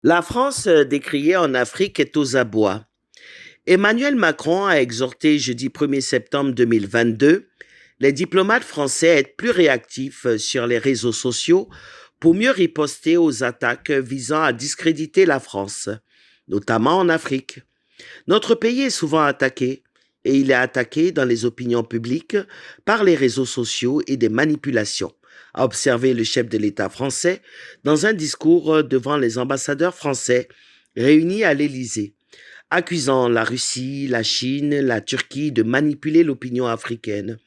La France, décriée en Afrique, est aux abois. Emmanuel Macron a exhorté jeudi 1er septembre 2022 les diplomates français à être plus réactifs sur les réseaux sociaux pour mieux riposter aux attaques visant à discréditer la France, notamment en Afrique. Notre pays est souvent attaqué, et il est attaqué dans les opinions publiques par les réseaux sociaux et des manipulations, a observé le chef de l'État français dans un discours devant les ambassadeurs français réunis à l'Élysée, accusant la Russie, la Chine, la Turquie de manipuler l'opinion africaine.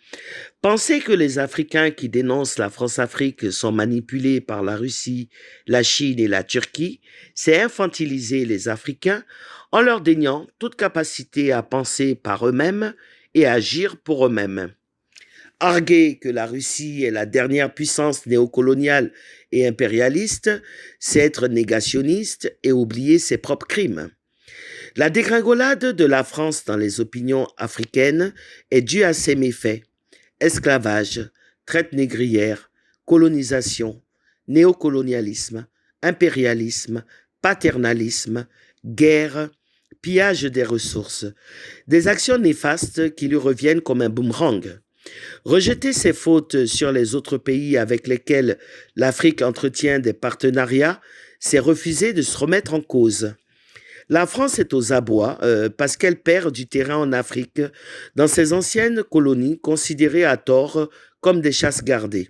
Penser que les Africains qui dénoncent la France-Afrique sont manipulés par la Russie, la Chine et la Turquie, c'est infantiliser les Africains en leur déniant toute capacité à penser par eux-mêmes et à agir pour eux-mêmes. Arguer que la Russie est la dernière puissance néocoloniale et impérialiste, c'est être négationniste et oublier ses propres crimes. La dégringolade de la France dans les opinions africaines est due à ses méfaits: esclavage, traite négrière, colonisation, néocolonialisme, impérialisme, paternalisme, guerre, pillage des ressources, des actions néfastes qui lui reviennent comme un boomerang. Rejeter ses fautes sur les autres pays avec lesquels l'Afrique entretient des partenariats, c'est refuser de se remettre en cause. La France est aux abois parce qu'elle perd du terrain en Afrique, dans ses anciennes colonies considérées à tort comme des chasses gardées.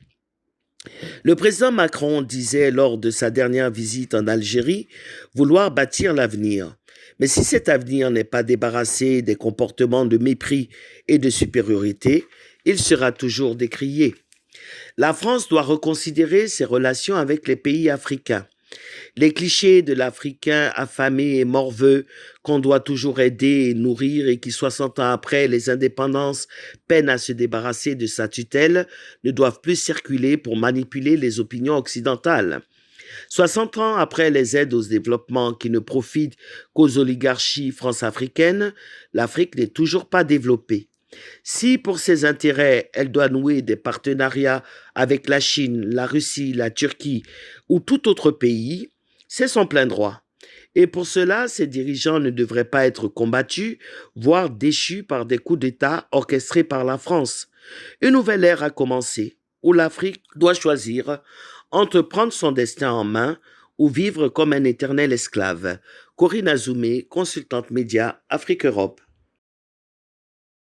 Le président Macron disait lors de sa dernière visite en Algérie vouloir bâtir l'avenir. Mais si cet avenir n'est pas débarrassé des comportements de mépris et de supériorité, il sera toujours décrié. La France doit reconsidérer ses relations avec les pays africains. Les clichés de l'Africain affamé et morveux qu'on doit toujours aider et nourrir et qui 60 ans après les indépendances peine à se débarrasser de sa tutelle ne doivent plus circuler pour manipuler les opinions occidentales. 60 ans après les aides au développement qui ne profitent qu'aux oligarchies france-africaines, l'Afrique n'est toujours pas développée. Si pour ses intérêts, elle doit nouer des partenariats avec la Chine, la Russie, la Turquie ou tout autre pays, c'est son plein droit. Et pour cela, ses dirigeants ne devraient pas être combattus, voire déchus par des coups d'État orchestrés par la France. Une nouvelle ère a commencé, où l'Afrique doit choisir entre prendre son destin en main ou vivre comme un éternel esclave. Corinne Azoumé, consultante média Afrique-Europe.